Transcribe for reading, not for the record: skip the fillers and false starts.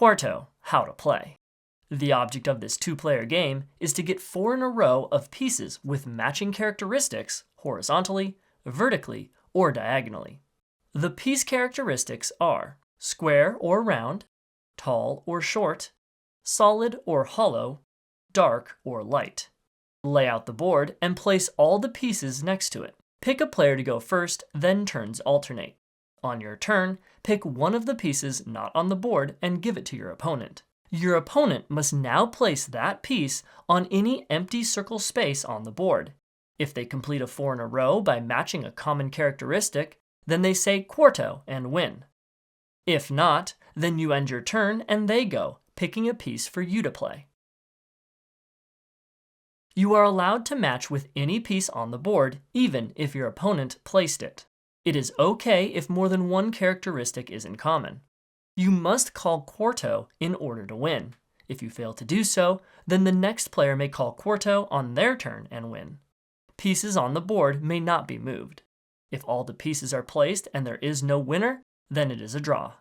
Quarto, how to play. The object of this two-player game is to get 4 in a row of pieces with matching characteristics horizontally, vertically, or diagonally. The piece characteristics are square or round, tall or short, solid or hollow, dark or light. Lay out the board and place all the pieces next to it. Pick a player to go first, then turns alternate. On your turn, pick one of the pieces not on the board and give it to your opponent. Your opponent must now place that piece on any empty circle space on the board. If they complete a 4 in a row by matching a common characteristic, then they say Quarto and win. If not, then you end your turn and they go, picking a piece for you to play. You are allowed to match with any piece on the board, even if your opponent placed it. It is okay if more than one characteristic is in common. You must call Quarto in order to win. If you fail to do so, then the next player may call Quarto on their turn and win. Pieces on the board may not be moved. If all the pieces are placed and there is no winner, then it is a draw.